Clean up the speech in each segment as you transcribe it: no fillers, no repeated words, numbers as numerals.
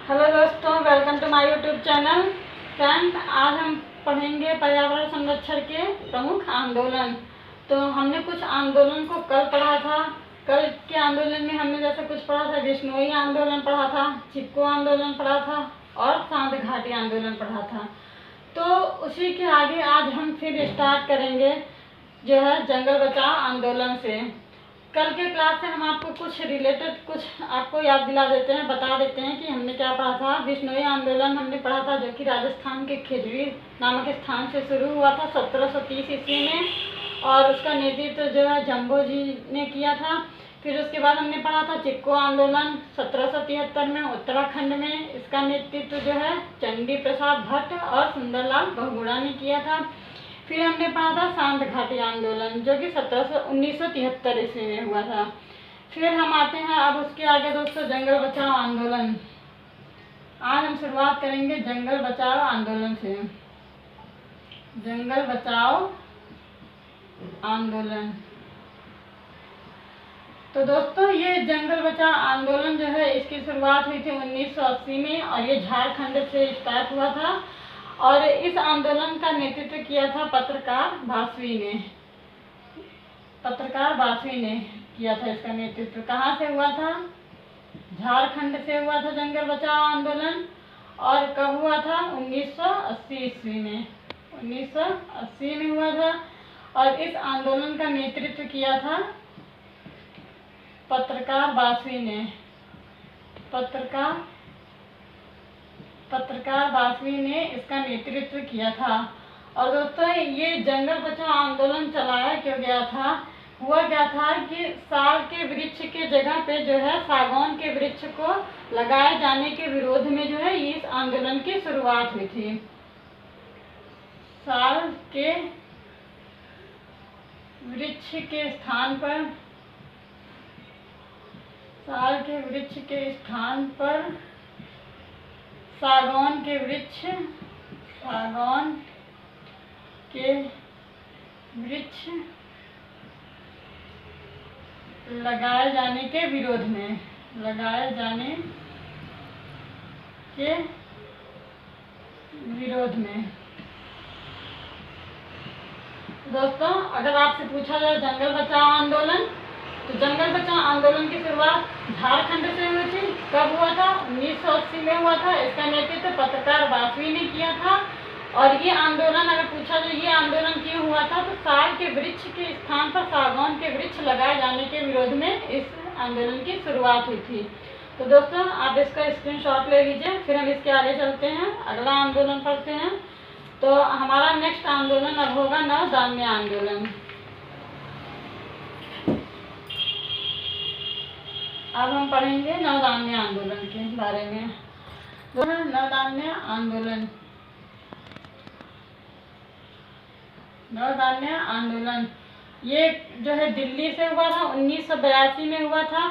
Hello दोस्तों, welcome to my YouTube channel. Friend, आज हम पढ़ेंगे पर्यावरण संरक्षण के प्रमुख आंदोलन। तो हमने कुछ आंदोलन को कल पढ़ा था। कल के आंदोलन में हमने जैसे कुछ पढ़ा था, विश्नोई आंदोलन पढ़ा था, चिपको आंदोलन पढ़ा था और सांध घाटी आंदोलन पढ़ा था। तो उसी के आगे आज हम फिर स्टार्ट करेंगे जो है जंगल बचाओ आंदोलन से। कल के क्लास से हम आपको कुछ रिलेटेड कुछ आपको याद दिला देते हैं, बता देते हैं कि हमने क्या पढ़ा था। विश्नोई आंदोलन हमने पढ़ा था, जो कि राजस्थान के खिजवी नामक स्थान से शुरू हुआ था 1730 ईस्वी में, और उसका नेतृत्व जो है जम्बो जी ने किया था। फिर उसके बाद हमने पढ़ा था चिपको आंदोलन 1773 में उत्तराखंड में। इसका नेतृत्व जो है चंडी प्रसाद भट्ट और सुंदरलाल बहुगुणा ने किया था। फिर हमने पढ़ा था सांध घाटी आंदोलन, जो कि 1973 ईस्वी में हुआ था। फिर हम आते हैं अब उसके आगे दोस्तों जंगल बचाओ आंदोलन। आज हम शुरुआत करेंगे जंगल बचाओ आंदोलन से। जंगल बचाओ आंदोलन। तो दोस्तों ये जंगल बचाओ आंदोलन जो है इसकी शुरुआत हुई थी 1980 में, और ये झारखंड से स्टार्ट हुआ था। और इस आंदोलन का नेतृत्व किया था पत्रकार बासवी ने। पत्रकार बासवी ने किया था इसका नेतृत्व। कहाँ से हुआ था? झारखंड से हुआ था जंगल बचाओ आंदोलन। और कब हुआ था? 1980 ईस्वी में। 1980 में हुआ था। और इस आंदोलन का नेतृत्व किया था पत्रकार बासवी ने। पत्रकार बासवी ने इसका नेतृत्व किया था। और दोस्तों ये जंगल बचाओ आंदोलन चलाया क्यों गया था? हुआ क्या था कि साल के वृक्ष के जगह पे जो है सागौन के वृक्ष को लगाए जाने के विरोध में जो है इस आंदोलन की शुरुआत हुई थी। साल के वृक्ष के स्थान पर सागौन के वृक्ष लगाए जाने के विरोध में। दोस्तों अगर आपसे पूछा जाए जंगल बचाओ आंदोलन, तो जंगल बचाओ आंदोलन की शुरुआत झारखंड से हुई थी। कब हुआ था? 1980 में हुआ था। इसका नेतृत्व पत्रकार बासवी ने किया था। और ये आंदोलन अगर पूछा जाए ये आंदोलन क्यों हुआ था, तो साल के वृक्ष के स्थान पर सागौन के वृक्ष लगाए जाने के विरोध में इस आंदोलन की शुरुआत हुई थी। तो दोस्तों आप इसका स्क्रीनशॉट ले लीजिए। फिर हम इसके आगे चलते हैं, अगला आंदोलन पढ़ते हैं। तो हमारा नेक्स्ट आंदोलन अब होगा नवधान्य आंदोलन। अब हम पढ़ेंगे नवधान्य आंदोलन के बारे में। नवधान्य आंदोलन ये जो है दिल्ली से हुआ था, 1982 में हुआ था।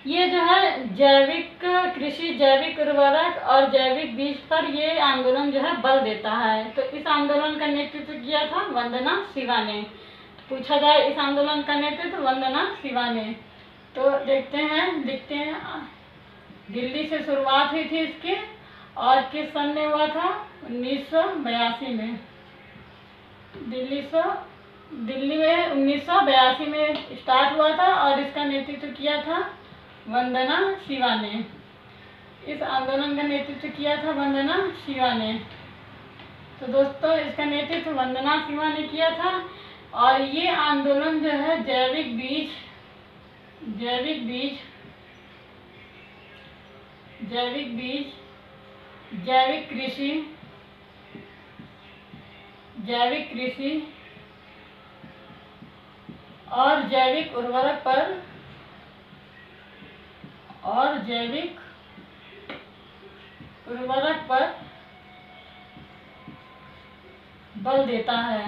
ये जो है जैविक कृषि, जैविक उर्वरक और जैविक बीज पर ये आंदोलन जो है बल देता है। तो इस आंदोलन का नेतृत्व किया था वंदना शिवा ने। पूछा जाए इस आंदोलन का नेतृत्व वंदना शिवा ने, तो लिखते हैं दिल्ली से शुरुआत हुई थी इसकी। और किस सन में हुआ था? 1982 में। दिल्ली में 1982 में स्टार्ट हुआ था और इसका नेतृत्व किया था वंदना शिवा ने। इस आंदोलन का नेतृत्व किया था वंदना शिवा ने। तो दोस्तों इसका नेतृत्व वंदना शिवा ने किया था। और ये आंदोलन जो है जैविक कृषि और जैविक उर्वरक पर बल देता है।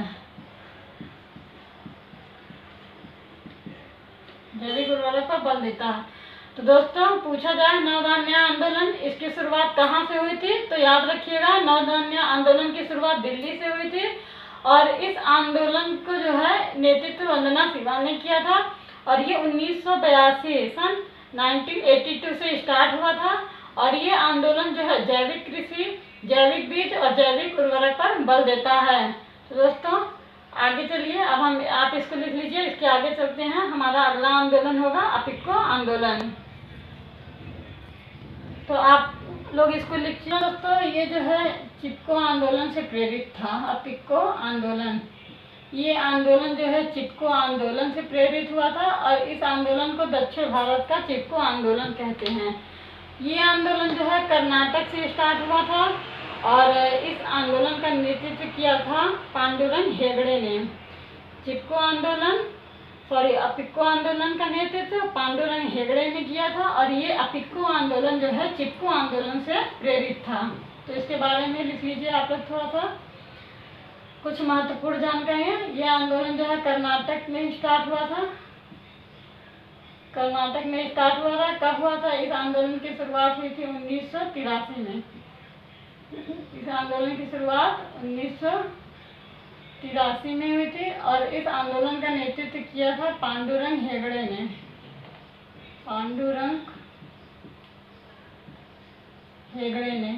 तो दोस्तों पूछा जाए नवधान्य आंदोलन इसकी शुरुआत कहाँ से हुई थी, तो याद रखिएगा नवधान्य आंदोलन की शुरुआत दिल्ली से हुई थी। और इस आंदोलन को जो है नेतृत्व वंदना शिवा ने किया था। और ये 1982 सन 1982 से स्टार्ट हुआ था और ये आंदोलन जो है जैविक कृषि, जैविक बीज और जैविक उर्वरक पर बल देता है। तो दोस्तों आगे चलिए, अब आप इसको लिख लीजिए। इसके आगे चलते हैं। हमारा अगला आंदोलन होगा अपिको आंदोलन। तो आप लोग इसको लिखिए। दोस्तों ये जो है चिपको आंदोलन से प्रेरित था। अपिको आंदोलन, ये आंदोलन जो है चिपको आंदोलन से प्रेरित हुआ था और इस आंदोलन को दक्षिण भारत का चिपको आंदोलन कहते हैं। ये आंदोलन जो है कर्नाटक से स्टार्ट हुआ था और इस आंदोलन का नेतृत्व किया था पांडुरंग हेगड़े ने। चिपको आंदोलन अपिको आंदोलन का नेतृत्व पांडुरंग हेगड़े ने किया था और ये अपिको आंदोलन जो है चिपको आंदोलन से प्रेरित था। तो इसके बारे में लिख लीजिए आप लोग थोड़ा सा कुछ महत्वपूर्ण जानकारियाँ। ये आंदोलन जो है कर्नाटक में स्टार्ट हुआ था। कर्नाटक में स्टार्ट हुआ था। कब हुआ था? इस आंदोलन की शुरुआत हुई थी 1983 में। इस आंदोलन की शुरुआत 1983 में हुई थी और इस आंदोलन का नेतृत्व किया था पांडुरंग हेगड़े ने। पांडुरंग हेगड़े ने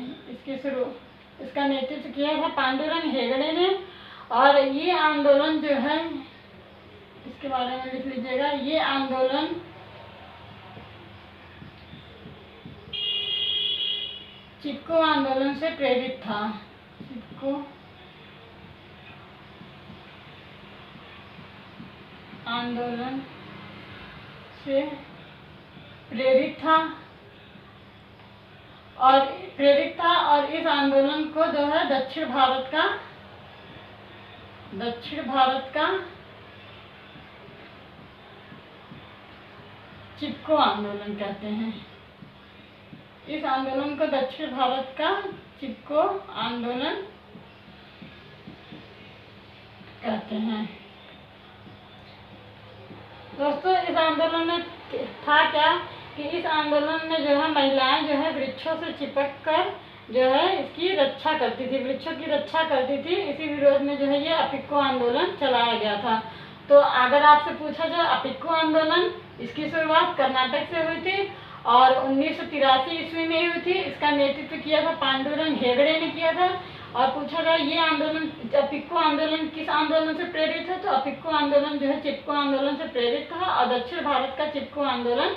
इसका नेतृत्व किया था पांडुरंग हेगड़े ने। और ये आंदोलन जो है, इसके बारे में लिख लीजिएगा, ये आंदोलन चिपको आंदोलन से प्रेरित था। चिपको आंदोलन से प्रेरित था और इस आंदोलन को जो है दक्षिण भारत का चिपको आंदोलन कहते हैं। इस आंदोलन को दक्षिण भारत का चिपको आंदोलन कहते हैं। दोस्तों इस आंदोलन में था क्या कि इस आंदोलन में जो है महिलाएं जो है वृक्षों से चिपक कर जो है इसकी रक्षा करती थी, वृक्षों की रक्षा करती थी। इसी विरोध में जो है ये अपिको आंदोलन चलाया गया था। तो अगर आपसे पूछा जाए अपिको आंदोलन, इसकी शुरुआत कर्नाटक से हुई थी और 1983 ईस्वी में हुई थी। इसका नेतृत्व किया था पांडुरंग हेगड़े ने किया था। और पूछा जाए ये आंदोलन अपिको आंदोलन किस आंदोलन से प्रेरित है, तो अपिको आंदोलन जो है चिपको आंदोलन से प्रेरित था और दक्षिण भारत का चिपको आंदोलन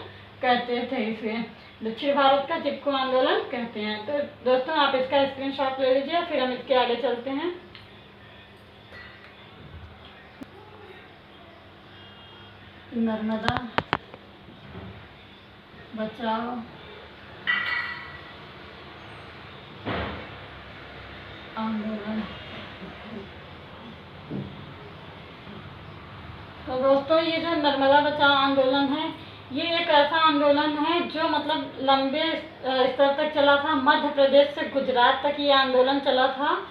कहते थे। इसे दक्षिण भारत का चिपको आंदोलन कहते हैं। तो दोस्तों आप इसका स्क्रीनशॉट ले लीजिए, फिर हम इसके आगे चलते हैं। नर्मदा बचाओ आंदोलन। तो दोस्तों ये जो नर्मदा बचाओ आंदोलन है, ये एक ऐसा आंदोलन है जो मतलब लंबे स्तर तक चला था। मध्य प्रदेश से गुजरात तक ये आंदोलन चला था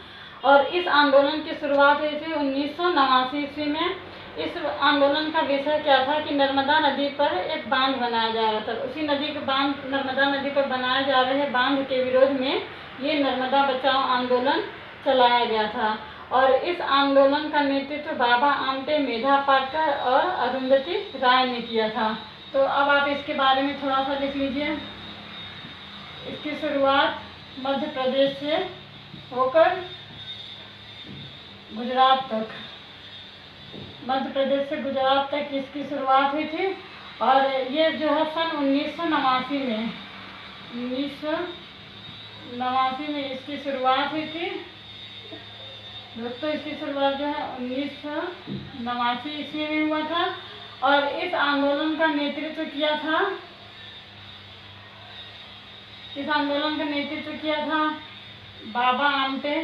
और इस आंदोलन की शुरुआत हुई थी 1989 ईस्वी में। इस आंदोलन का विषय क्या था कि नर्मदा नदी पर एक बांध बनाया जा रहा था। उसी नर्मदा नदी पर बनाए जा रहे बांध के विरोध में ये नर्मदा बचाओ आंदोलन चलाया गया था। और इस आंदोलन का नेतृत्व बाबा आमटे, मेधा पाटकर और अरुंधति राय ने किया था। तो अब आप इसके बारे में थोड़ा सा लिख लीजिए। इसकी शुरुआत मध्य प्रदेश से होकर गुजरात तक, मध्य प्रदेश से गुजरात तक इसकी शुरुआत हुई थी। और ये जो है सन 1989 में इसकी शुरुआत हुई थी। दोस्तों इसकी शुरुआत जो है 1989 ईस्वी में हुआ था और इस आंदोलन का नेतृत्व किया था बाबा आमटे,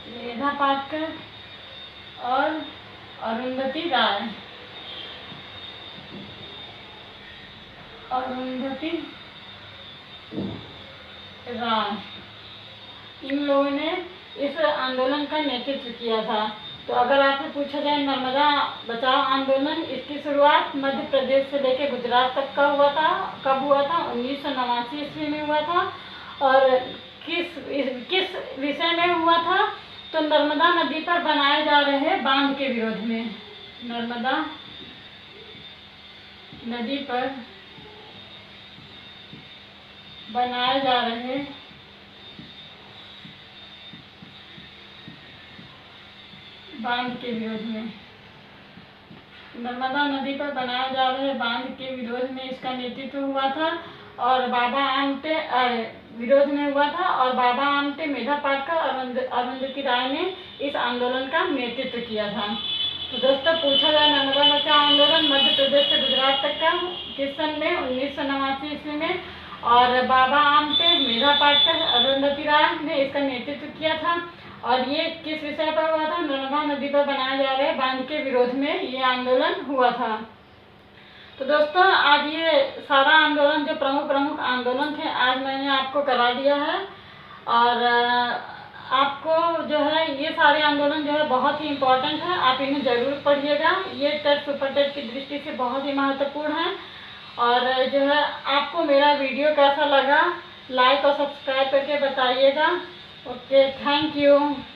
मेधा पाटकर और अरुंधति राय। इन लोगों ने इस आंदोलन का नेतृत्व किया था। तो अगर आपसे पूछा जाए नर्मदा बचाओ आंदोलन, इसकी शुरुआत मध्य प्रदेश से लेकर गुजरात तक कब हुआ था? 1989 ईस्वी में हुआ था और किस किस विषय में हुआ था, तो नर्मदा नदी पर बनाए जा रहे बांध के विरोध में। नर्मदा नदी पर बनाए जा रहे बांध के विरोध में। नर्मदा नदी पर बनाए जा रहे बांध के विरोध में इसका नेतृत्व हुआ था और बाबा आमटे विरोध में हुआ था और बाबा आमटे, मेधा पाटकर और अरुंधति राय ने इस आंदोलन का नेतृत्व किया था। तो दोस्तों पूछा जाए नर्मदा बचाओ आंदोलन मध्य प्रदेश से गुजरात तक का किस सन में, 1989 ईस्वी में, और बाबा आमटे, मेधा पाटकर, अरुंधति राय ने इसका नेतृत्व किया था। और ये किस विषय पर हुआ था? नर्मदा नदी पर बनाए जा रहे बांध के विरोध में ये आंदोलन हुआ था। तो दोस्तों आज ये सारा आंदोलन जो प्रमुख आंदोलन थे आज मैंने आपको करा दिया है। और आपको जो है ये सारे आंदोलन जो है बहुत ही इम्पोर्टेंट है, आप इन्हें ज़रूर पढ़िएगा। ये टेट सुपर टेट की दृष्टि से बहुत ही महत्वपूर्ण है। और जो है आपको मेरा वीडियो कैसा लगा लाइक और सब्सक्राइब करके बताइएगा। Okay, thank you.